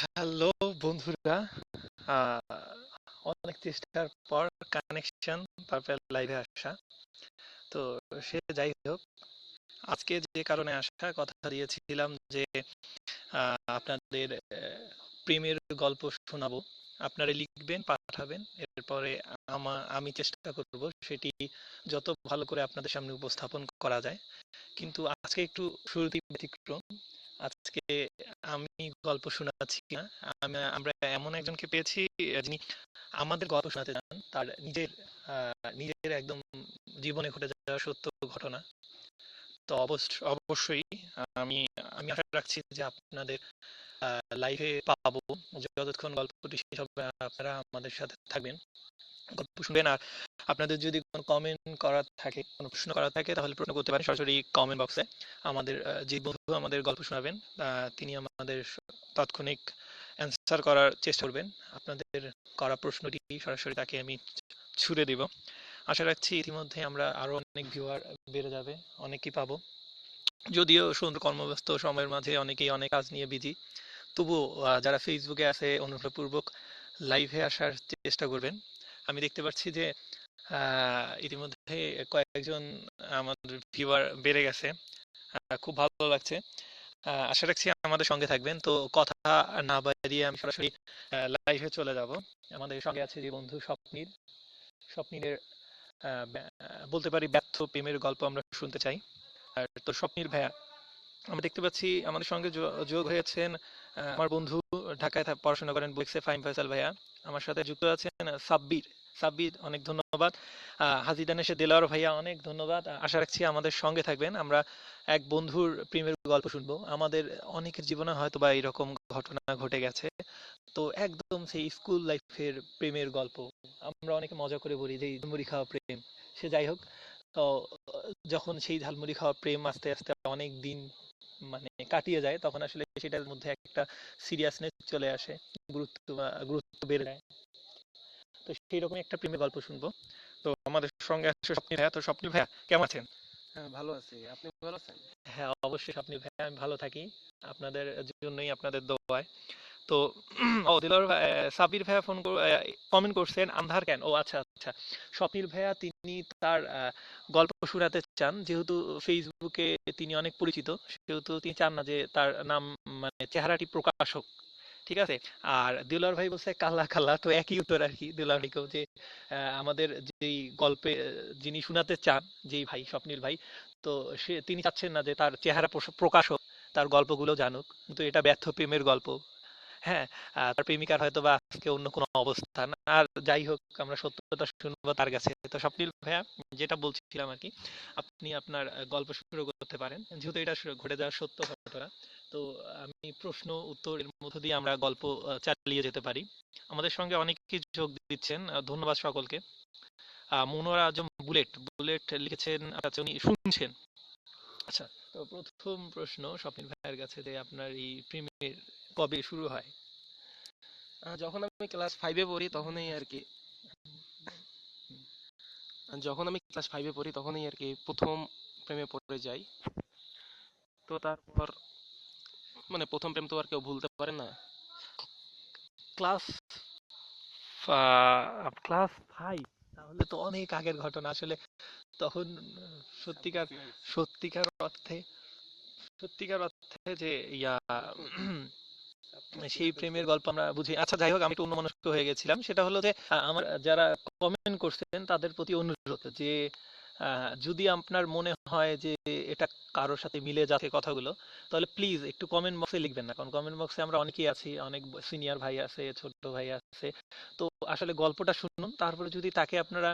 Hello বন্ধুরা। আহ, অনেক চেষ্টার পর কানেকশন তারপর লাইভে আসা। তো সে যাই হোক, আজকে যে কারণে আসা কথা দিয়েছিলাম যে আপনাদের প্রেমের গল্প শোনাবো। আপনারা লিখবেন, পাঠাবেন। এরপরে আমি চেষ্টা করব সেটি যত ভালো করে আপনাদের সামনে উপস্থাপন করা যায়। কিন্তু আজকে একটু শুরুতেই ব্যতিক্রম। আজকে আমি গল্প শোনাচ্ছি না। আমরা এমন একজনকে পেয়েছি যিনি আমাদের গল্প শোনাতে চান তার নিজের একদম জীবনে ঘটে যাওয়া সত্য ঘটনা। তো অবশ্যই আমি আমি আশা রাখছি যে আপনাদের লাইভে পাবো। যতক্ষণ গল্পটি শেষ হবে আপনারা আমাদের সাথে থাকবেন, গল্প শুনবেন। আর আপনাদের যদি কোনো কমেন্ট করার থাকে, কোনো প্রশ্ন করার থাকে, তাহলে প্রশ্ন করতে পারেন সরাসরি কমেন্ট বক্সে। আমাদের যে বন্ধু আমাদের গল্প শোনাবেন তিনি আমাদের তাৎক্ষণিক অ্যান্সার করার চেষ্টা করবেন। আপনাদের করা প্রশ্নটি সরাসরি তাকে আমি ছুড়ে দিব। আশা রাখছি ইতিমধ্যে আমরা আরো অনেক ভিউয়ার বেড়ে যাবে, অনেকেই পাবো। যদিও সুন্দর কর্মব্যস্ত সময়ের মাঝে অনেকেই অনেক কাজ নিয়ে বিজি, তবুও যারা ফেসবুকে আছে অনুগ্রহপূর্বক লাইভে আসার চেষ্টা করবেন। আমি দেখতে পাচ্ছি যে ইতিমধ্যে কয়েকজন আমাদের ভিউয়ার বেড়ে গেছে। খুব ভালো লাগছে। আশা রাখছি আমাদের সঙ্গে থাকবেন। তো কথা না বাড়িয়ে আমি সরাসরি লাইভে চলে যাব। আমাদের সঙ্গে আছে যে বন্ধু স্বপ্নীল। স্বপ্নীলের বলতে পারি ব্যর্থ প্রেমের গল্প আমরা শুনতে চাই। আর তো স্বপ্নীল ভাইয়া, আমরা দেখতে পাচ্ছি আমাদের সঙ্গে যোগ হয়েছেন আমার বন্ধু, ঢাকায় পড়াশোনা করেন বুয়েটে, ফাহিম ফয়সাল ভাইয়া। আমার সাথে যুক্ত আছেন সাব্বির। সাব্বির, অনেক ধন্যবাদ। হাজিদান এসে দেলোয়ার ভাইয়া, অনেক ধন্যবাদ। আশা রাখছি আমাদের সঙ্গে থাকবেন। আমরা এক বন্ধুর প্রেমের গল্প শুনবো। আমাদের অনেকের জীবনে হয়তো বা এরকম ঘটনা ঘটে গেছে। তো একদম সেই স্কুল লাইফের প্রেমের গল্প। আমরা অনেকে মজা করে বলি যে এই ঝালমুড়ি খাওয়া প্রেম। সে যাই হোক। তো যখন সেই ঝালমুড়ি খাওয়া প্রেম আস্তে আস্তে অনেক দিন মানে কাটিয়ে যায়, তখন আসলে সেটার মধ্যে একটা সিরিয়াসনেস চলে আসে, গুরুত্ব বেড়ে যায়। তো সেই রকম একটা প্রেমের গল্প শুনবো। তো আমাদের সঙ্গে আছে স্বপ্নী ভাইয়া। তো স্বপ্নী ভাইয়া কেমন আছেন? হ্যাঁ, ভালো আছি। আপনি ভালো আছেন? হ্যাঁ, অবশ্যই স্বপ্নী ভাইয়া, আমি ভালো থাকি আপনাদের জন্যই, আপনাদের দোয়ায়। তো ও দিলর ভাই, সাবির ভাইয়া কমেন্ট করছেন আন্ধার কেন। ও আচ্ছা আচ্ছা, স্বপ্নিল ভাইয়া তিনি তার গল্প শোনাতে চান। যেহেতু ফেসবুকে তিনি অনেক পরিচিত, সেহেতু তিনি চান না যে তার নাম মানে চেহারাটি প্রকাশ হোক। ঠিক আছে। আর দিলর ভাই বলছে কাল্লা কাল্লা, তো একই উত্তর আর কি দিলর ভাইকেও, যে আমাদের যেই গল্পে যিনি শোনাতে চান, যেই ভাই স্বপ্নিল ভাই, তো তিনি চাচ্ছেন না যে তার চেহারা প্রকাশ হোক, তার গল্পগুলো জানুক। কিন্তু এটা ব্যর্থ প্রেমের গল্প। হ্যাঁ, তার প্রেমিকার হয়তো বা আজকে অন্য কোনো অবস্থান। আর যাই হোক, আমরা সত্যতা শুনবো তার কাছে। তো স্বপ্নিল ভাইয়া, যেটা বলছিলাম আর কি, আপনি আপনার গল্প শুরু করতে পারেন, যেহেতু এটা ঘটে যাওয়া সত্য ঘটনা। তো আমি প্রশ্ন উত্তর এর মধ্য দিয়ে আমরা গল্প চালিয়ে যেতে পারি। আমাদের সঙ্গে অনেকেই যোগ দিচ্ছেন, ধন্যবাদ সকলকে। মনোয়ার আজম বুলেট বুলেট লিখেছেন, আচ্ছা উনি শুনছেন। আচ্ছা, তো প্রথম প্রশ্ন স্বপ্নিল ভাইয়ের কাছে, যে আপনার এই প্রেমের কবে শুরু হয়? যখন আমি ক্লাস 5 এ পড়ি তখনই আরকি যখন আমি ক্লাস 5 এ পড়ি তখনই আরকি ১ম প্রেমে পড়ে যাই। তো তারপর মানে ১ম প্রেম তো আর কেউ ভুলতে পারে না। Class class 5? তাহলে তো অনেক আগের ঘটনা আসলে। তখন সত্যিকার সত্যিকার অর্থে সত্যিকার অর্থে যে ইয়া সেই প্রেমের গল্প আমরা বুঝি। আচ্ছা যাই হোক, আমি একটু অন্যমনস্ক হয়ে গেছিলাম। সেটা হলো যে আমার যারা কমেন্ট করছেন তাদের প্রতি অনুরোধ যে যদি আপনার মনে হয় যে এটা কারোর সাথে মিলে যাচ্ছে কথাগুলো, তাহলে প্লিজ একটু কমেন্ট বক্সে লিখবেন না। কারণ কমেন্ট বক্সে আমরা অনেকেই আছি, অনেক সিনিয়র ভাই আছে, ছোট ভাই আছে। তো আসলে গল্পটা শুনুন, তারপরে যদি তাকে আপনারা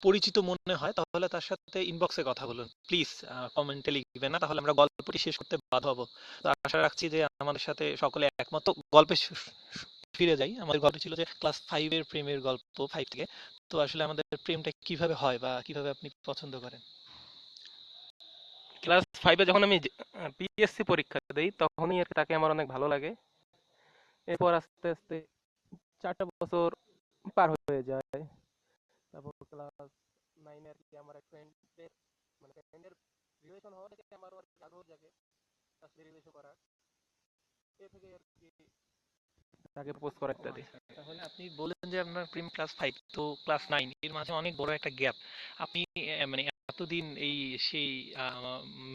পরিচিত মনে হয় তাহলে তার সাথে ইনবক্সে কথা বলুন প্লিজ। কমেন্টে লিখবেন না, তাহলে আমরা গল্পটি শেষ করতে বাধ্য হব। তো আশা রাখছি যে আমাদের সাথে সকলে একমত। তো গল্পে ফিরে যাই। আমাদের গল্প ছিল যে ক্লাস 5 এর প্রেমের গল্প, 5 থেকে। তো আসলে আমাদের প্রেমটা কিভাবে হয় বা কিভাবে আপনি পছন্দ করেন? ক্লাস 5 এ যখন আমি পিএসসি পরীক্ষা দেই তখনই আরকি তাকে আমার অনেক ভালো লাগে। এরপর আস্তে আস্তে ৪ টা বছর পার হয়ে যায়। তারপর ক্লাস 9 এ আরকি আমার এক ফ্রেন্ডের রিলেশন হওয়া থেকে আমারও আরকি আগ্রহ জাগে তার সাথে রিলেশন করার। এ থেকে আরকি তাকে প্রপোজ করা ও ইত্যাদি। আচ্ছা, তাহলে আপনি বললেন যে আপনার প্রেম ক্লাস 5, তো ক্লাস 9 এর মাঝে অনেক বড় একটা গ্যাপ। আপনি মানে এতদিন এই সেই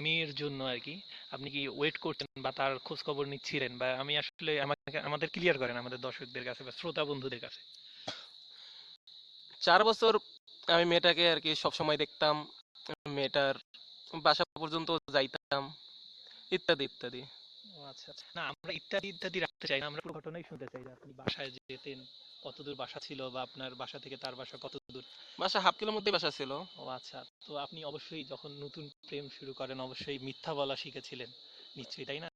মেয়ের জন্য আর কি আপনি কি ওয়েট করছেন বা তার খোঁজ খবর নিচ্ছিলেন, বা আমি আসলে আমাদের ক্লিয়ার করেন আমাদের দর্শকদের কাছে বা শ্রোতা বন্ধুদের কাছে। 4 বছর আমি মেয়েটাকে আর কি সবসময় দেখতাম, মেয়েটার বাসা পর্যন্ত যাইতাম, ইত্যাদি ইত্যাদি। ও আচ্ছা আচ্ছা, না আমরা ইত্যাদি ইত্যাদি রাখতে চাই না, আমরা পুরো ঘটনাই শুনতে চাই যে আপনি বাসায় যেতেন, কতদূর বাসা ছিল বা আপনার বাসা থেকে তার বাসা কত দূর। বাসা হাফ কিলোর মধ্যেই বাসা ছিল। ও আচ্ছা, তো আপনি অবশ্যই যখন নতুন প্রেম শুরু করেন অবশ্যই মিথ্যা বলা শিখেছিলেন নিশ্চয়ই, তাই না?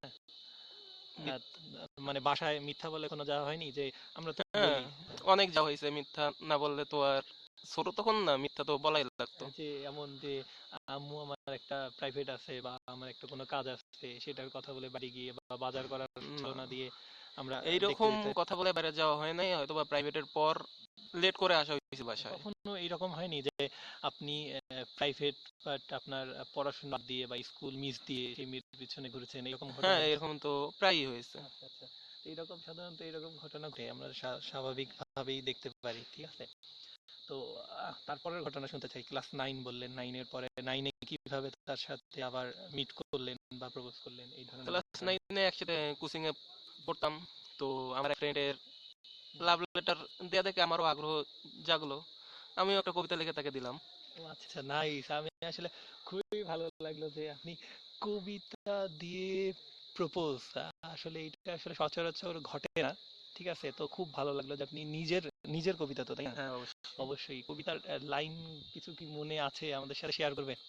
মি- মানে বাসায় মিথ্যা বলে কোনো যাওয়া হয়নি যে আমরা তো হ্যাঁ, বলি অনেক যা হয়েছে, মিথ্যা না বললে তো আর, ছোট তখন না, মিথ্যা তো বলাই লাগতো। যে এমন যে আম্মু আমার একটা প্রাইভেট আছে বা আমার একটা কোনো কাজ আছে সেটার কথা বলে বাড়ি গিয়ে বা বাজার করার না, ছলনা দিয়ে আমরা দেখতে এইরকম যেতে। কথা বলে বাইরে যাওয়া হয় নাই, হয়তো বা প্রাইভেটের পর লেট করে আসা হয়েছে বাসায়। কখনো এইরকম হয়নি যে আপনি প্রাইভেট বাট আপনার পড়াশোনা বাদ দিয়ে বা স্কুল মিস দিয়ে সেই মেয়ের পিছনে ঘুরেছেন, এরকম ঘটনা হ্যাঁ, ঘটেছে? এরকম তো প্রায়ই হয়েছে। আচ্ছা আচ্ছা, এইরকম সাধারণত এইরকম ঘটনা ঘটে, আমরা স্বাভাবিকভাবেই দেখতে পারি, ঠিক আছে। তো তারপরের ঘটনা শুনতে চাই। ক্লাস 9 বললেন, 9-এর পরে 9-এ কিভাবে তার সাথে আবার মিট করলেন বা প্রপোজ করলেন, এই ধরনের ক্লাস ঘটনা। 9-এ একসাথে কোচিং এ পড়তাম। তো আমার এক ফ্রেন্ডের লাভ লেটার দেয়া দেখে আমারও আগ্রহ জাগলো, আমিও একটা কবিতা লিখে তাকে দিলাম। ও আচ্ছা, নাইস। আমি আসলে খুবই ভালো লাগলো যে আপনি কবিতা দিয়ে প্রপোজ, আসলে এটা আসলে সচরাচর ঘটে না। ঠিক আছে, তো খুব ভালো লাগলো যে আপনি নিজের নিজের কবিতা তো, তাই না? হ্যাঁ, অবশ্যই। অবশ্যই কবিতার লাইন কিছু কি মনে আছে আমাদের সাথে শেয়ার করবেন?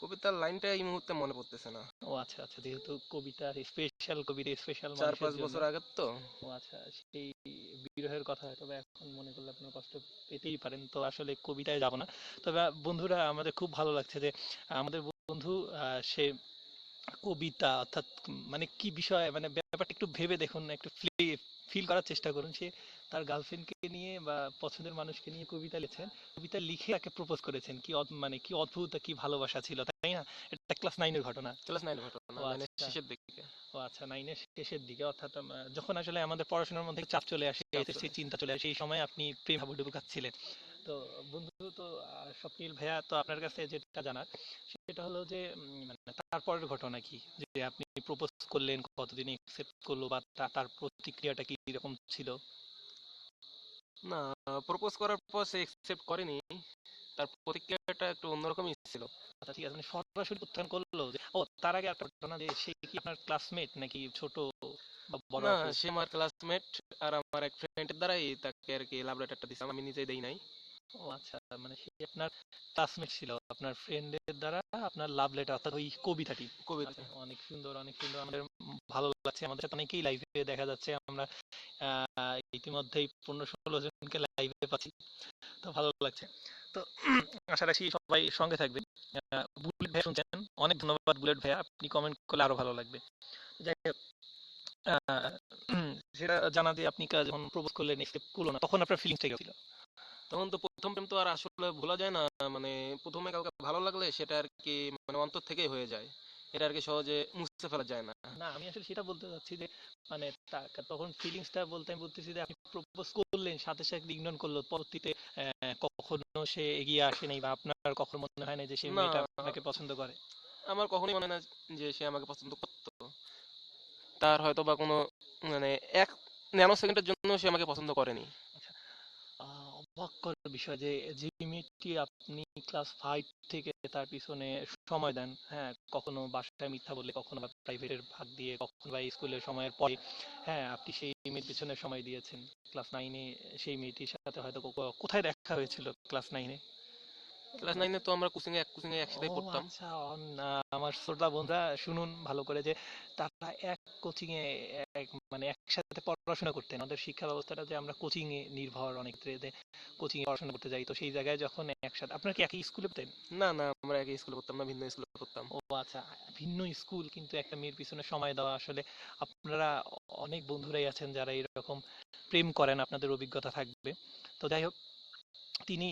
কবিতার লাইনটা এই মুহূর্তে মনে পড়তেছে না। ও আচ্ছা আচ্ছা, যেহেতু কবিতা স্পেশাল, কবিতা স্পেশাল চার মানুষের পাঁচ জন্য। বছর আগের তো। ও আচ্ছা, সেই বিরহের কথা হয়তো বা এখন মনে করলে আপনার কষ্ট পেতেই পারেন, তো আসলে কবিতায় যাব না। তবে বন্ধুরা, আমাদের খুব ভালো লাগছে যে আমাদের বন্ধু সে কবিতা অর্থাৎ মানে কি বিষয়, মানে ব্যাপারটা একটু ভেবে দেখুন, একটু ফিল করার চেষ্টা করুন। সে তার গার্লফ্রেন্ডকে নিয়ে বা পছন্দের মানুষকে নিয়ে কবিতা লিখেছেন, কবিতা লিখে তাকে প্রপোজ করেছেন। কি মানে কি অদ্ভুত, কি ভালোবাসা ছিল, তাই না? এটা ক্লাস 9-এর ঘটনা। ক্লাস 9 ঘটনা, ও 9 এর আচ্ছা, শেষের দিকে। ও আচ্ছা, 9-এর শেষের দিকে, অর্থাৎ যখন আসলে আমাদের পড়াশোনার মধ্যে চাপ চলে আসে, চাপ এসএসসি চলে আসে। চিন্তা চলে আসে, এই সময় আপনি প্রেম হাবুডুবু খাচ্ছিলেন। তো বন্ধু, তো স্বপ্নীল ভাইয়া, তো আপনার কাছে যেটা জানার সেটা হলো যে মানে তারপরের ঘটনা কি, যে আপনি প্রপোজ করলেন, কতদিন একসেপ্ট করলো বা তার প্রতিক্রিয়াটা কি রকম ছিল? না, প্রপোজ করার পর সে একসেপ্ট করেনি, তার প্রতিক্রিয়াটা একটু অন্যরকমই ছিল। আচ্ছা ঠিক আছে, মানে সরাসরি উত্থান করলো যে, ও তার আগে একটা ঘটনা, যে সে কি আপনার ক্লাসমেট নাকি ছোট বা বড় না, আপু? সে আমার ক্লাসমেট, আর আমার এক ফ্রেন্ডের দ্বারাই তাকে আর কি লাভ লেটারটা দিছিলাম, আমি নিজে দেই নাই। ও আচ্ছা, মানে সে আপনার ক্লাসমেট ছিল, আপনার ফ্রেন্ডের দ্বারা আপনার লাভ লেটার অর্থাৎ ওই কবিতাটি। কবিতা। আচ্ছা, অনেক সুন্দর অনেক সুন্দর। আমাদের ভালো লাগছে, আমাদের সাথে অনেকেই লাইভে দেখা যাচ্ছে, আমরা ইতিমধ্যেই 15-16 জনকে লাইভে পাচ্ছি, তো ভালো লাগছে। তো আশা রাখছি সবাই সঙ্গে থাকবেন। বুলেট ভাই শুনছেন, অনেক ধন্যবাদ বুলেট ভাইয়া, আপনি কমেন্ট করলে আরো ভালো লাগবে। যাই হোক, আহ, সেটা জানা যে আপনি যখন প্রপোজ করলেন accept করলো না, তখন আপনার ফিলিংসটা কি ছিল? তখন তো প্রথম প্রেম তো আর আসলে ভোলা যায় না, মানে প্রথমে কাউকে ভালো লাগলে সেটা আর কি মানে অন্তর থেকেই হয়ে যায়, এটা আর কি সহজে মুছে ফেলা যায় না। না, আমি আসলে সেটা বলতে চাচ্ছি যে মানে তখন ফিলিংসটা বলতে আমি বলতেছি যে আপনি প্রপোজ করলেন, সাথে সাথে ইগনোর করলো, পরবর্তীতে কখনো সে এগিয়ে আসে নাই বা আপনার কখনো মনে হয় না যে সেই না, মেয়েটা আপনাকে পছন্দ করে? আমার কখনোই মনে হয় না যে সে আমাকে পছন্দ করতো। তার হয়তো বা কোনো মানে এক ন্যানো সেকেন্ডের জন্য সে আমাকে পছন্দ করেনি। আচ্ছা, অবাক করার বিষয় যে যে মেয়েটি আপনি ক্লাস 5 থেকে তার পিছনে সময় দেন, হ্যাঁ, কখনো বাসায় মিথ্যা বলে, কখনো বা প্রাইভেটের ভাগ দিয়ে, কখনো বা স্কুলের সময়ের পরে, হ্যাঁ, আপনি সেই মেয়ের পিছনে সময় দিয়েছেন। ক্লাস 9-এ সেই মেয়েটির সাথে হয়তো কোথায় দেখা হয়েছিল ক্লাস 9-এ? ক্লাস 9-এ তো আমরা এক কোচিং এ ও একসাথে পড়তাম। আচ্ছা, আমার শ্রোতা বন্ধুরা শুনুন ভালো করে যে তারা এক কোচিং এ মানে একসাথে পড়াশোনা করতেন। আমাদের শিক্ষা ব্যবস্থাটা যে আমরা কোচিং এ নির্ভর, অনেক ক্ষেত্রে কোচিং এ পড়াশোনা করতে যাই, তো সেই জায়গায় যখন একসাথে, আপনার কি একই স্কুলে পড়তেন? না না, আমরা একই স্কুলে পড়তাম না, ভিন্ন স্কুলে পড়তাম। ও আচ্ছা, ভিন্ন স্কুল কিন্তু একটা মেয়ের পিছনে সময় দেওয়া, আসলে আপনারা অনেক বন্ধুরাই আছেন যারা এরকম প্রেম করেন, আপনাদের অভিজ্ঞতা থাকবে। তো যাই হোক, তিনি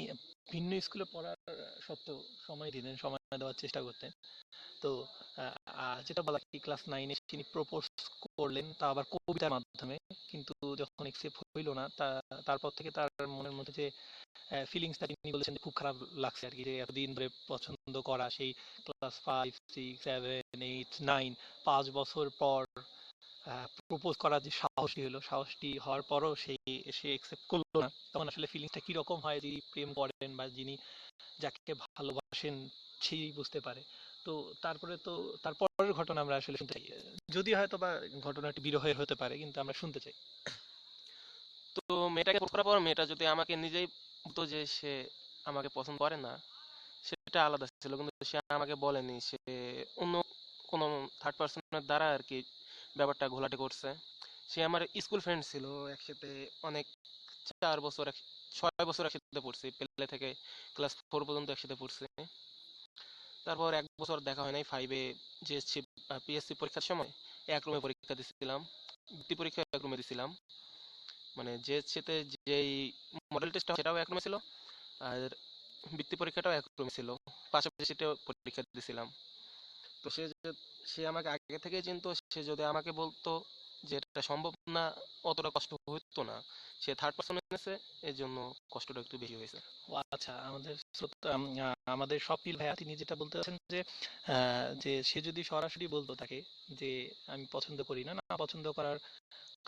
ভিন্ন স্কুলে পড়ার সত্ত্বেও সময় দিলেন, সময় সময় দেওয়ার চেষ্টা করতেন। তো যেটা বলা কি ক্লাস 9-এ তিনি প্রপোজ করলেন, তা আবার কবিতার মাধ্যমে। কিন্তু যখন একসেপ্ট হইল না, তারপর থেকে তার মনের মধ্যে যে ফিলিংসটা, তিনি বলেছেন যে খুব খারাপ লাগছে আরকি, যে এতদিন ধরে পছন্দ করা, সেই ক্লাস 5, 6, 7, 8, 9, 5 বছর পর প্রপোজ করার যে সাহসী হলো, সাহসী হওয়ার পরও সে একসেপ্ট করলো না। তখন আসলে ফিলিংসটা কিরকম হয়, যিনি প্রেম করেন বা যিনি যাকে ভালোবাসেন সেই বুঝতে পারে। তো তারপরে তো তারপরের ঘটনা আমরা আসলে শুনতে চাই, যদি হয়তো বা ঘটনাটি বিরহের হতে পারে, কিন্তু আমরা শুনতে চাই। তো মেয়েটাকে প্রপোজ করার পর মেয়েটা যদি আমাকে নিজেই বলতো যে সে আমাকে পছন্দ করে না, সেটা আলাদা ছিল, কিন্তু সে আমাকে বলেনি। সে অন্য কোনো থার্ড পার্সনের দ্বারা আর কি ব্যাপারটা ঘোলাটে করছে। সে আমার স্কুল ফ্রেন্ড ছিল, একসাথে অনেক 4 বছর 6 বছর একসাথে পড়ছি, প্লে থেকে ক্লাস 4 পর্যন্ত একসাথে পড়ছি। তারপর 1 বছর দেখা হয় নাই, 5-এ জিএসসি পিএসসি পরীক্ষার সময় এক রুমে পরীক্ষা দিছিলাম, বৃত্তি পরীক্ষা এক রুমে দিছিলাম। মানে জিএসসিতে যেই মডেল টেস্টটা সেটাও এক রুমে ছিল, আর বৃত্তি পরীক্ষাটাও এক রুমে ছিল, পাশাপাশি সেটাও পরীক্ষা দিছিলাম। তো সে আমাকে আগে থেকেই চিনতো। সে যদি আমাকে বলতো যে এটা সম্ভব না, অতটা কষ্ট হতো না। সে থার্ড পার্সন এনেছে, এই জন্য কষ্টটা একটু বেশি হয়েছে। ও আচ্ছা, আমাদের স্বপ্নিল ভাইয়া তিনি যেটা বলতে চাচ্ছেন যে যে সে যদি সরাসরি বলতো তাকে যে আমি পছন্দ করি না, না পছন্দ করার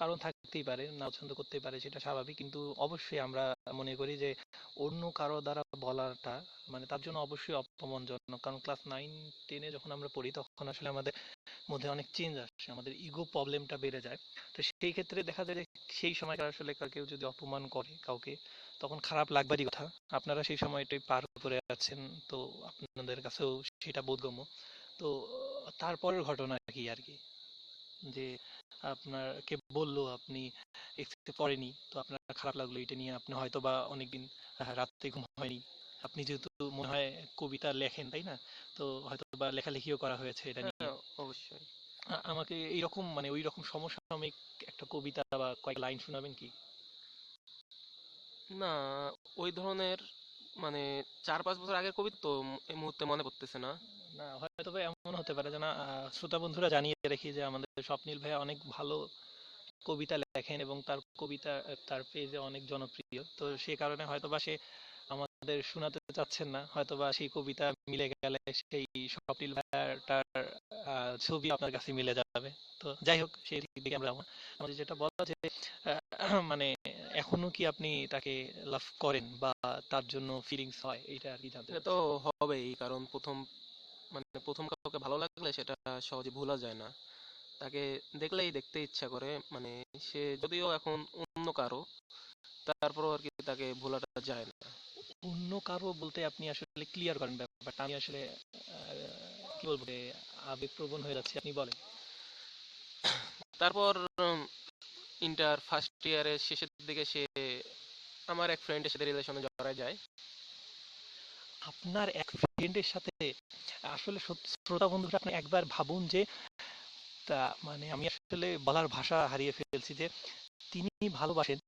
কারণ থাকতেই পারে, না পছন্দ করতেই পারে, সেটা স্বাভাবিক। কিন্তু অবশ্যই আমরা মনে করি যে অন্য কারো দ্বারা বলাটা মানে তার জন্য অবশ্যই অপমানজনক। কারণ ক্লাস 9-10-এ যখন আমরা পড়ি, তখন আসলে আমাদের মধ্যে অনেক চেঞ্জ আসে, আমাদের ইগো প্রবলেমটা বেড়ে যায়। তো সেই ক্ষেত্রে দেখা যায় যে সেই সময়কার আসলে কেউ যদি অপমান করে কাউকে, তখন খারাপ লাগবারই কথা। আপনারা সেই সময়টাই পার করে যাচ্ছেন, তো আপনাদের কাছেও সেটা বোধগম্য। তো তারপরের ঘটনা কি আর কি, যে আপনাকে বললো, আপনি একসেপ্ট করেনি, তো আপনার খারাপ লাগলো, এটা নিয়ে আপনি হয়তো বা অনেকদিন রাতে ঘুম হয়নি। আপনি যেহেতু মনে হয় কবিতা লেখেন, তাই না? তো হয়তো বা লেখালেখিও করা হয়েছে এটা নিয়ে। হ্যাঁ, অবশ্যই। আমাকে এইরকম মানে ওই রকম সমসাময়িক একটা কবিতা বা কয়েক লাইন শোনাবেন কি? না, ওই ধরনের মানে 4-5 বছর আগের কবিতা তো এই মুহূর্তে মনে পড়তেছে না। না, হয়তো বা এমন হতে পারে যে, না, শ্রোতা বন্ধুরা জানিয়ে রাখি যে আমাদের স্বপ্নিল ভাইয়া অনেক ভালো কবিতা লেখেন এবং তার কবিতা তার পেজে অনেক জনপ্রিয়। তো সে কারণে হয়তোবা সে আমাদের শোনাতে চাচ্ছেন না, হয়তোবা সেই কবিতা মিলে গেলে সেই স্বপ্নিল ভাইয়াটার ছবি আপনার কাছে মিলে যাবে। তো যাই হোক, সেই দিকে আমরা আমাদের যেটা বলা যে মানে এখনো কি আপনি তাকে লাভ করেন বা তার জন্য ফিলিংস হয়, এটা আর কি জানতে এটা তো চাচ্ছি। হবেই, কারণ প্রথম কাউকে ভালো লাগলে সেটা সহজে ভোলা যায় না। তাকে দেখলেই দেখতে ইচ্ছা করে। মানে সে যদিও এখন অন্য কারো, তারপরও আর কি তাকে ভোলাটা যায় না। অন্য কারো বলতে আপনি আসলে ক্লিয়ার করেন ব্যাপারটা, আমি আসলে কি বলবো যে আবেগপ্রবণ হয়ে যাচ্ছি, আপনি বলেন। তারপর ইন্টার ফার্স্ট ইয়ারের শেষের দিকে সে আমার এক ফ্রেন্ডের সাথে রিলেশনে জড়ায় যায়। আপনার এক ফ্রেন্ডের সাথে? আসলে শ্রোতা বন্ধুরা, আপনি একবার ভাবুন যে তা মানে আমি আসলে বলার ভাষা হারিয়ে ফেলছি যে তিনি ভালোবাসেন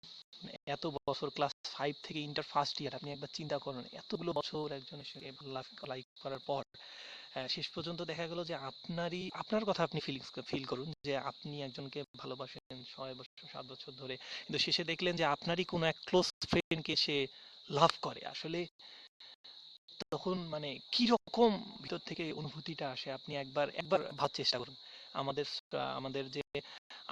এত বছর, ক্লাস 5 থেকে ইন্টার ফার্স্ট ইয়ার, আপনি একবার চিন্তা করুন, এতগুলো বছর একজনের সঙ্গে লাইক করার পর শেষ পর্যন্ত দেখা গেল যে আপনার কথা আপনি ফিল করুন যে আপনি একজনকে ভালোবাসেন 6 বছর 7 বছর ধরে, কিন্তু শেষে দেখলেন যে আপনারই কোনো এক ক্লোজ ফ্রেন্ডকে সে লাভ করে। আসলে তখন মানে কি রকম ভিতর থেকে অনুভূতিটা আসে, আপনি একবার একবার ভাবার চেষ্টা করুন। আমাদের যে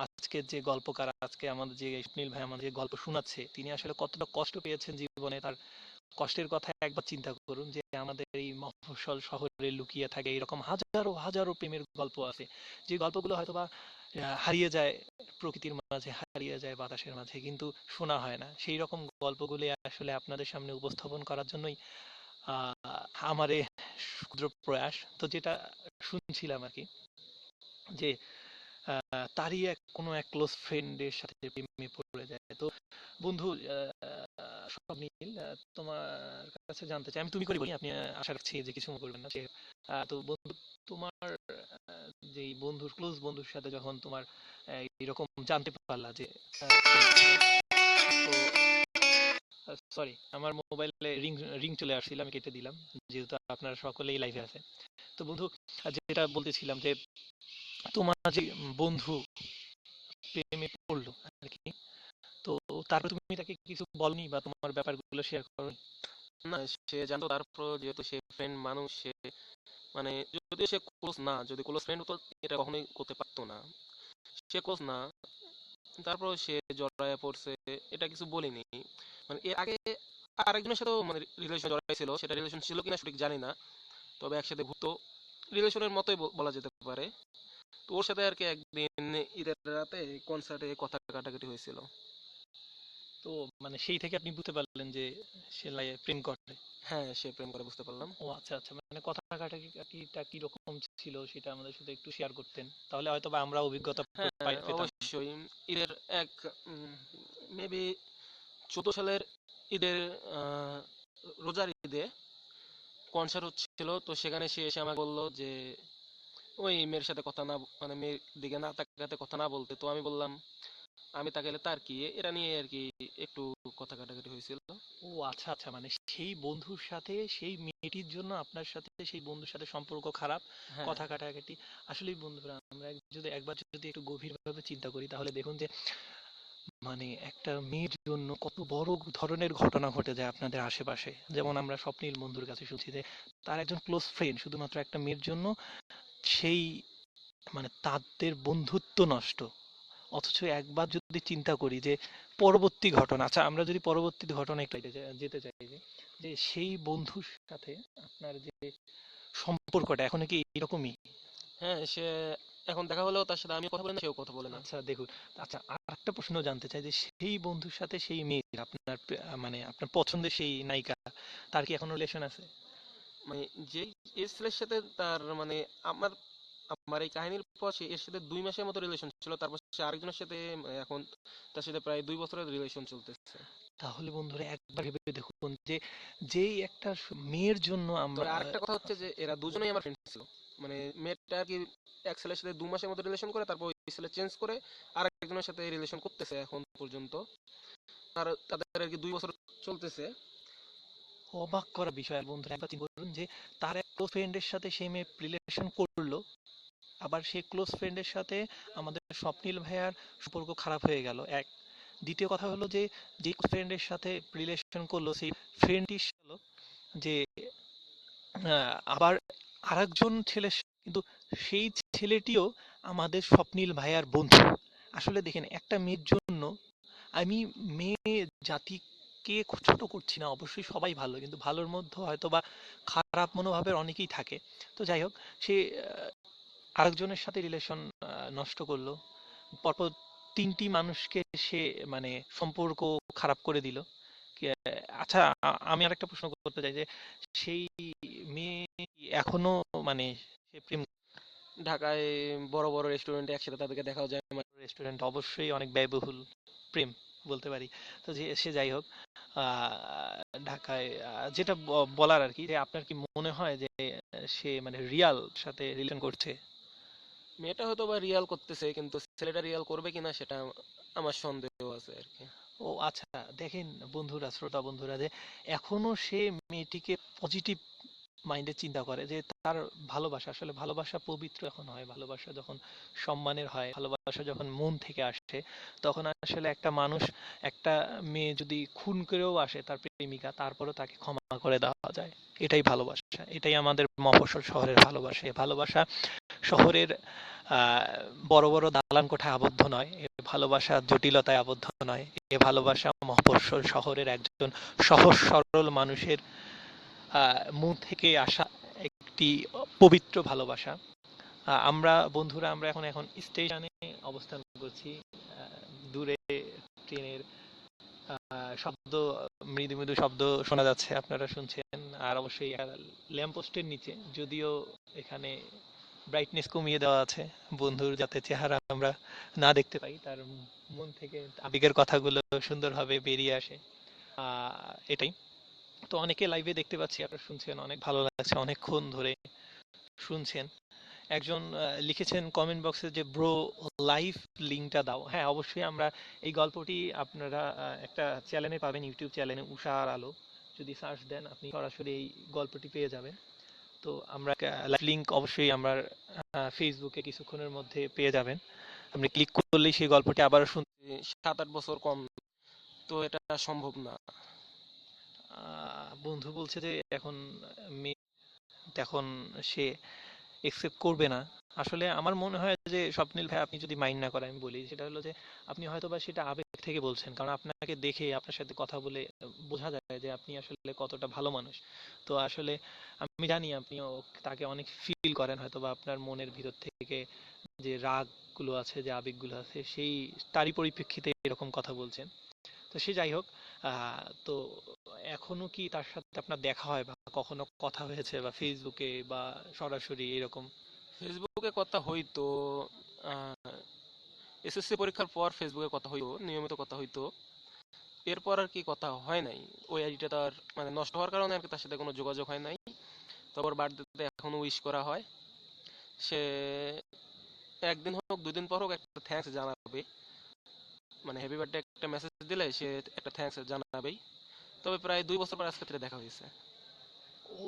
আজকের যে গল্পকার, আজকে আমাদের যে সুনীল ভাই আমাদের যে গল্প শোনাচ্ছে, তিনি আসলে কতটা কষ্ট পেয়েছেন জীবনে, তার কষ্টের কথা একবার চিন্তা করুন। যে আমাদের এই মফস্বল শহরে লুকিয়ে থাকে এরকম হাজারো হাজারো প্রেমের গল্প আছে, যে গল্পগুলো হয়তোবা হারিয়ে যায় প্রকৃতির মাঝে, হারিয়ে যায় বাতাসের মাঝে, কিন্তু শোনা হয় না। সেই রকম গল্পগুলি আসলে আপনাদের সামনে উপস্থাপন করার জন্যই আমার এই ক্ষুদ্র প্রয়াস। তো যেটা শুনছিলাম আর কি, যে তারই কোনো এক ক্লোজ ফ্রেন্ডের সাথে প্রেমে পড়ে যায়। তো বন্ধু স্বপ্নিল, তোমার কাছে জানতে চাই, আমি তুমি করে বলি, আপনি আশা রাখছি যে কিছু মনে করবেন না। তো বন্ধু, তোমার যে বন্ধুর ক্লোজ বন্ধুর সাথে যখন তোমার এরকম জানতে পারলা যে প্রেম করে, তো সরি, আমার মোবাইলে রিং রিং চলে আসছিল, আমি কেটে দিলাম, যেহেতু আপনারা সকলেই লাইভে আছে। তো বন্ধু, যেটা বলতেছিলাম যে তোমার যে বন্ধু প্রেমে পড়লো আর কি, তো তারপর তুমি তাকে কিছু বলনি বা তোমার ব্যাপারগুলো শেয়ার করো? না, সে জানতো, তারপর যেহেতু সে ফ্রেন্ড মানুষ, সে মানে যদি সে ক্লোজ না, যদি ক্লোজ ফ্রেন্ড হতো এটা কখনোই করতে পারতো না। সে ক্লোজ না, তারপর সে জড়ায় পড়ছে, এটা কিছু বলিনি। মানে এর আগে আরেকজনের সাথেও মানে রিলেশন জড়াই ছিল, সেটা রিলেশন ছিল কিনা সঠিক জানি না, তবে একসাথে ঘুরতো, রিলেশনের মতোই বলা যেতে পারে। তো ওর সাথে আর কি একদিন ঈদের রাতে কনসার্টে কথা কাটাকাটি হয়েছিল। তো মানে সেই থেকে আপনি বুঝতে পারলেন যে সে প্রেম করে? হ্যাঁ, সে প্রেম করে, বুঝতে পারলাম। ও আচ্ছা আচ্ছা, মানে কথা কাটাকাটিটা কি রকম ছিল সেটা আমাদের সাথে একটু শেয়ার করতেন, তাহলে হয়তো বা আমরা অভিজ্ঞতা হ্যাঁ, পেতাম। অবশ্যই। ঈদের এক মেবি 14 সালের ঈদের আহ, রোজার ঈদে কনসার্ট হচ্ছিল, তো সেখানে সে এসে আমাকে বললো যে ওই মেয়ের সাথে কথা না, মানে মেয়ের দিকে না তাকাতে, কথা না বলতে। তো আমি বললাম আমি তাকাইলে তার কি, এটা নিয়ে আর কি একটু কথা কাটাকাটি হয়েছিল। ও আচ্ছা আচ্ছা, মানে সেই বন্ধুর সাথে সেই মেয়েটির জন্য আপনার সাথে সেই বন্ধুর সাথে সম্পর্ক খারাপ, হ্যাঁ, কথা কাটাকাটি। আসলেই বন্ধুরা, আমরা যদি একবার যদি একটু গভীরভাবে চিন্তা করি তাহলে দেখুন যে মানে একটা মেয়ের জন্য কত বড় ধরনের ঘটনা ঘটে যায় আপনাদের আশেপাশে। যেমন আমরা স্বপ্নীল বন্ধুর কাছে শুনছি যে তার একজন ক্লোজ ফ্রেন্ড শুধুমাত্র একটা মেয়ের জন্য সেই মানে তাদের বন্ধুত্ব নষ্ট। অথচ একবার যদি চিন্তা করি যে পরবর্তী ঘটনা, আচ্ছা আমরা যদি পরবর্তী ঘটনা একটু যেতে চাই যে সেই বন্ধুর সাথে আপনার যে সম্পর্কটা এখন কি এরকমই? হ্যাঁ, সে এখন দেখা হলেও তার সাথে আমি কথা বলি না, সেও কথা বলে না। আচ্ছা দেখুন, আচ্ছা আর একটা প্রশ্ন জানতে চাই যে সেই বন্ধুর সাথে সেই মেয়ের আপনার মানে আপনার পছন্দের সেই নায়িকা, তার কি এখনো রিলেশন আছে? মানে যেই এই ছেলের সাথে তার মানে আমার আমার এই কাহিনীর পর সে এর সাথে 2 মাসের মতো রিলেশন ছিল, তারপর সে আরেকজনের সাথে এখন তার সাথে প্রায় 2 বছরের রিলেশন চলতেছে। তাহলে বন্ধুরা একবার ভেবে দেখুন যে যেই একটা মেয়ের জন্য আমরা তবে আরেকটা কথা হচ্ছে যে এরা দুজনেই আমার ফ্রেন্ড ছিল। মানে মেয়েটা আর কি এক ছেলের সাথে 2 মাসের মতো রিলেশন করে, তারপর ওই ছেলে চেঞ্জ করে আর একজনের সাথে রিলেশন করতেছে এখন পর্যন্ত। আর তাদের আর কি 2 বছর চলতেছে। অবাক করা বিষয়। আর বন্ধুরা একবার চিন্তা করুন যে তার এক ক্লোজ ফ্রেন্ডের সাথে সেই মেয়ে রিলেশন করলো, আবার সেই ক্লোজ ফ্রেন্ডের সাথে আমাদের স্বপ্নীল ভাইয়ার সম্পর্ক খারাপ হয়ে গেল এক। দ্বিতীয় কথা হলো যে যে ফ্রেন্ডের সাথে রিলেশন করলো সেই ফ্রেন্ডটি হলো যে আবার আরেকজন ছেলে, কিন্তু সেই ছেলেটিও আমাদের স্বপ্নীল ভাইয়ার বন্ধু। আসলে দেখেন একটা মেয়ের জন্য, আমি মেয়ে জাতিকে ছোট করছি না, অবশ্যই সবাই ভালো, কিন্তু ভালোর মধ্যে হয়তো বা খারাপ মনোভাবের অনেকেই থাকে। তো যাই হোক, সে আরেকজনের সাথে রিলেশন নষ্ট করলো, পরপর তিনটি মানুষকে সে মানে সম্পর্ক খারাপ করে দিল। আচ্ছা, আমি আরেকটা প্রশ্ন করতে চাই যে সেই মেয়ে কি এখনো মানে সে প্রেম? ঢাকায় বড় বড় রেস্টুরেন্টে একসাথে তাদেরকে দেখাও যায়। রেস্টুরেন্ট অবশ্যই অনেক ব্যয়বহুল প্রেম বলতে পারি। তো যে সে যাই হোক, ঢাকায় যেটা বলার আর কি, যে আপনার কি মনে হয় যে সে মানে রিয়াল সাথে রিলেশন করছে? মেয়েটা হয়তো বা রিয়াল করতেছে, কিন্তু ছেলেটা রিয়াল করবে কিনা সেটা আমার সন্দেহ আছে আর কি। ও আচ্ছা, দেখেন বন্ধুরা, শ্রোতা বন্ধুরা, যে এখনো সে মেয়েটিকে পজিটিভ মাইন্ডে চিন্তা করে যে তার ভালোবাসা, আসলে ভালোবাসা পবিত্র এখন হয়, ভালোবাসা যখন সম্মানের হয়, ভালোবাসা যখন মন থেকে আসে, তখন আসলে একটা মানুষ, একটা মেয়ে যদি খুন করেও আসে তার প্রেমিকা, তারপরেও তাকে ক্ষমা করে দেওয়া যায়। এটাই ভালোবাসা, এটাই আমাদের মফস্বল শহরের ভালোবাসা। এ ভালোবাসা শহরের বড় বড় দালান কোঠায় আবদ্ধ নয়, এ ভালোবাসা জটিলতায় আবদ্ধ নয়, এ ভালোবাসা মফস্বল শহরের একজন সহজ সরল মানুষের মন থেকে আসা একটি পবিত্র ভালোবাসা। আমরা বন্ধুরা, আমরা এখন এখন স্টেশনে অবস্থান করছি। দূরে ট্রেনের শব্দ, মৃদু মৃদু শব্দ শোনা যাচ্ছে, আপনারা শুনছেন। আর অবশ্যই ল্যাম্পপোস্টের নিচে, যদিও এখানে ব্রাইটনেস কমিয়ে দেওয়া আছে বন্ধুর, যাতে চেহারা আমরা না দেখতে পাই, তার মন থেকে আবেগের কথাগুলো সুন্দরভাবে বেরিয়ে আসে। এটাই। তো অনেকে লাইভে দেখতে পাচ্ছি, আপনারা শুনছেন, অনেক ভালো লাগছে, অনেকক্ষণ ধরে শুনছেন। একজন লিখেছেন কমেন্ট বক্সে যে ব্রো লাইভ লিঙ্কটা দাও। হ্যাঁ, অবশ্যই আমরা এই গল্পটি আপনারা একটা চ্যানেলে পাবেন, ইউটিউব চ্যানেলে উষা আর আলো। যদি সার্চ দেন আপনি সরাসরি এই গল্পটি পেয়ে যাবেন। তো আমরা লাইভ লিঙ্ক অবশ্যই আমার ফেসবুকে কিছুক্ষণের মধ্যে পেয়ে যাবেন। আপনি ক্লিক করলেই সেই গল্পটি আবারও শুনতে। 7-8 বছর কম, তো এটা সম্ভব না। বন্ধু বলছে যে এখন এখন সে একসেপ্ট করবে না। আসলে আমার মনে হয় যে স্বপ্নিল ভাই, আপনি যদি মাইন্ড না করেন আমি বলি, সেটা হলো যে আপনি হয়তোবা সেটা আবেগ থেকে বলছেন, কারণ আপনাকে দেখে আপনার সাথে কথা বলে বোঝা যায় যে আপনি আসলে কতটা ভালো মানুষ। তো আসলে আমি জানি আপনিও তাকে অনেক ফিল করেন, হয়তোবা আপনার মনের ভিতর থেকে যে রাগগুলো আছে, যে আবেগগুলো আছে, সেই তারই পরিপ্রেক্ষিতে এরকম কথা বলছেন। তো সে যাই হোক, তো এখনো কি তার সাথে আপনার দেখা হয় বা কখনো কথা হয়েছে বা ফেসবুকে বা সরাসরি এরকম? ফেসবুকে কথা হইতো, এসএসসি পরীক্ষার পর ফেসবুকে কথা হইতো, নিয়মিত কথা হইতো। এরপর আর কি কথা হয় নাই। ওই আইডিটা তার মানে নষ্ট হওয়ার কারণে আর কি তার সাথে কোনো যোগাযোগ হয় নাই। তারপর বার্থডেতে এখনো উইশ করা হয়। সে একদিন হোক 2 দিন পর হোক একটা থ্যাঙ্কস জানাবে, মানে হ্যাপি বার্থডে একটা মেসেজ দিলে সে একটা থ্যাঙ্কস জানাবেই। তবে প্রায় 2 বছর পর আজকে তার দেখা হয়েছে। ও,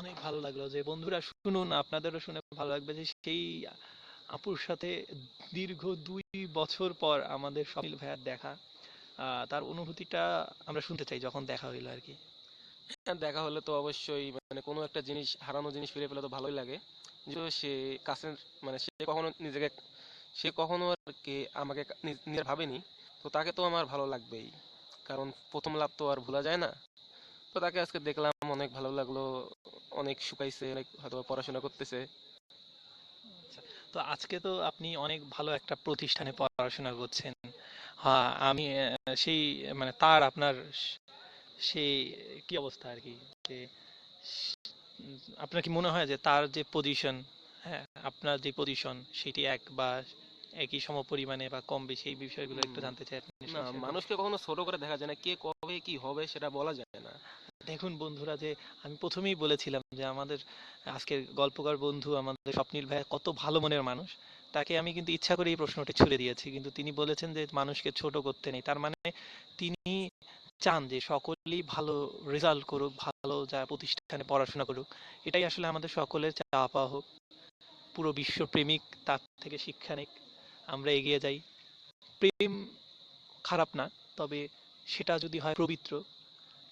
অনেক ভালো লাগলো যে বন্ধুরা শুনুন, আপনাদেরও শুনে ভালো লাগবে যে সেই আপুর সাথে দীর্ঘ 2 বছর পর আমাদের স্বপ্নিল ভাইয়ার দেখা। তার অনুভূতিটা আমরা শুনতে চাই যখন দেখা হইলো আর কি। হ্যাঁ, দেখা হলে তো অবশ্যই মানে কোনো একটা জিনিস, হারানো জিনিস ফিরে পেলে তো ভালোই লাগে। যদিও সে কাছের, মানে সে কখনো আর কি আমাকে নিজের ভাবেনি, তো তাকে তো আমার ভালো লাগবেই, কারণ প্রথম লাভ তো আর ভোলা যায় না। তো তাকে আজকে দেখলাম, অনেক ভালো লাগলো। অনেক শুকাইছে, অনেক হয়তো পড়াশোনা করতেছে। আচ্ছা, তো আজকে তো আপনি অনেক ভালো একটা প্রতিষ্ঠানে পড়াশোনা করছেন। হ্যাঁ, আমি সেই মানে তার আপনার সেই কি অবস্থা আর কি, যে আপনার কি মনে হয় যে তার যে পজিশন, হ্যাঁ, আপনার যে পজিশন সেটি এক বা একই সমপরিমাণে বা কম বেশি, এই বিষয়গুলো একটু উম, জানতে চাই আপনি না, শেয়ার করুন। মানুষকে কখনো ছোট করে দেখা যায় না, কে কবে কি হবে সেটা বলা যায় না। দেখুন বন্ধুরা, যে আমি প্রথমেই বলেছিলাম যে আমাদের আজকের গল্পকার বন্ধু আমাদের স্বপ্নিল ভাই কত ভালো মনের মানুষ। তাকে আমি কিন্তু ইচ্ছা করে এই প্রশ্নটি ছুড়ে দিয়েছি, কিন্তু তিনি বলেছেন যে মানুষকে ছোট করতে নেই। তার মানে তিনি চান যে সকলেই ভালো রেজাল্ট করুক, ভালো যা প্রতিষ্ঠানে পড়াশোনা করুক। এটাই আসলে আমাদের সকলের চাওয়া পাওয়া হোক। পুরো বিশ্ব প্রেমিক তার থেকে শিক্ষা নিক, আমরা এগিয়ে যাই। প্রেম খারাপ না, তবে সেটা যদি হয় পবিত্র,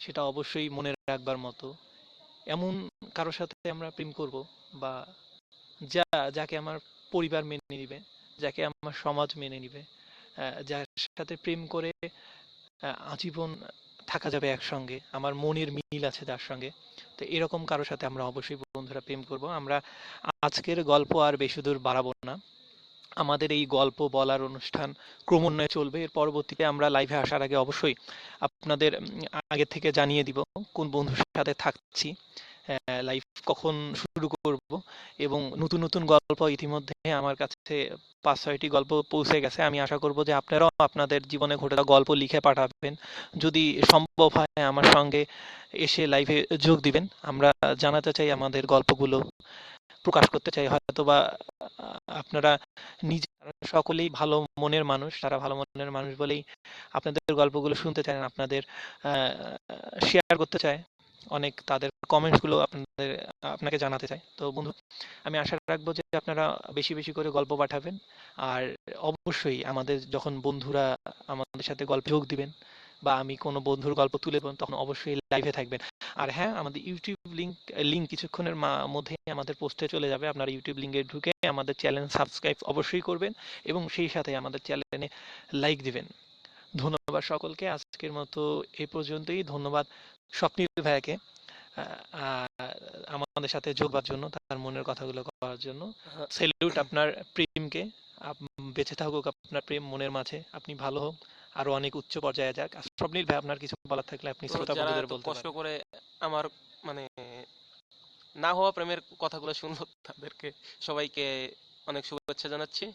সেটা অবশ্যই মনে রাখবার মতো। এমন কারোর সাথে আমরা প্রেম করব, বা যাকে আমার পরিবার মেনে নিবে, যাকে আমার সমাজ মেনে নিবে, যার সাথে প্রেম করে আজীবন থাকা যাবে একসঙ্গে, আমার মনের মিল আছে যার সঙ্গে। তো এরকম কারোর সাথে আমরা অবশ্যই বন্ধুরা প্রেম করব। আমরা আজকের গল্প আর বেশি দূর বাড়াবো না। আমাদের এই গল্প বলার অনুষ্ঠান ক্রমান্বয়ে চলবে। এর পরবর্তীতে আমরা লাইভে আসার আগে অবশ্যই আপনাদের আগে থেকে জানিয়ে দিব কোন বন্ধুর সাথে থাকছি, লাইভ কখন শুরু করব, এবং নতুন নতুন গল্প ইতিমধ্যে আমার কাছে 5-6টি গল্প পৌঁছে গেছে। আমি আশা করব যে আপনারাও আপনাদের জীবনে ঘটে যাওয়া গল্প লিখে পাঠাবেন। যদি সম্ভব হয় আমার সঙ্গে এসে লাইভে যোগ দিবেন। আমরা জানাতে চাই, আমাদের গল্পগুলো প্রকাশ করতে চাই। হয়তোবা আপনারা নিজেরা সকলেই ভালো মনের মানুষ, তারা ভালো মনের মানুষ বলেই আপনাদের গল্পগুলো শুনতে চান, আপনাদের শেয়ার করতে চায়, অনেক তাদের কমেন্টস গুলো আপনাকে জানাতে চায়। তো বন্ধু, আমি আশা রাখবো যে আপনারা বেশি বেশি করে গল্প পাঠাবেন। আর অবশ্যই আমাদের যখন বন্ধুরা আমাদের সাথে গল্পে যোগ দিবেন বা আমি কোনো বন্ধুর গল্প তুলে ধরবো, তখন অবশ্যই লাইভে থাকবেন। আর হ্যাঁ, আমাদের ইউটিউব লিংক কিছুক্ষণের মধ্যেই আমাদের পোস্টে চলে যাবে। আপনারা ইউটিউব লিংকে ঢুকে আমাদের চ্যানেল সাবস্ক্রাইব অবশ্যই করবেন এবং সেই সাথে আমাদের চ্যানেলে লাইক দিবেন। ধন্যবাদ সকলকে। আজকের মতো এই পর্যন্তই। ধন্যবাদ স্বপ্নিল ভাইয়াকে আমাদের সাথে যোগবার জন্য, তার মনের কথাগুলো করার জন্য। হ্যাঁ, সেলিউট আপনার প্রেমকে। বেঁচে থাকুক আপনার প্রেম মনের মাঝে, আপনি ভালো হোক, আরো অনেক উচ্চ পর্যায়ে যাক। স্বপ্নিল ভাই, আপনার কিছু বলার থাকলে আপনি তো শ্রোতা যারা বন্ধুদের এত বলতে কষ্ট পারেন। করে আমার মানে না হওয়া প্রেমের কথাগুলো শুনলো, তাদেরকে সবাইকে অনেক শুভেচ্ছা জানাচ্ছি।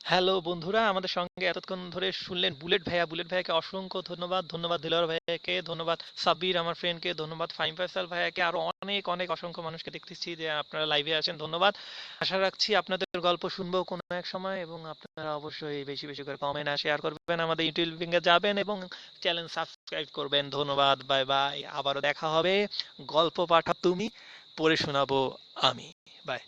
হ্যালো বন্ধুরা, আমাদের সঙ্গে এতক্ষণ ধরে শুনলেন বুলেট ভাইয়া। বুলেট ভাইয়াকে অসংখ্য ধন্যবাদ। ধন্যবাদ দিলওয়ার ভাইয়াকে, ধন্যবাদ সাব্বির আমার ফ্রেন্ডকে, ধন্যবাদ ফাইম ফয়সাল ভাইয়াকে, আরো অনেক অনেক অসংখ্য মানুষকে দেখতেছি যে আপনারা লাইভে আছেন, ধন্যবাদ। আশা রাখছি আপনাদের গল্প শুনবো কোনো এক সময়, এবং আপনারা অবশ্যই বেশি বেশি করে কমেন্ট আর শেয়ার করবেন, আমাদের ইউটিউব লিঙ্কে যাবেন এবং চ্যানেল সাবস্ক্রাইব করবেন। ধন্যবাদ, বাই বাই, আবারও দেখা হবে। গল্প পাঠা তুমি, পড়ে শোনাবো আমি। বাই।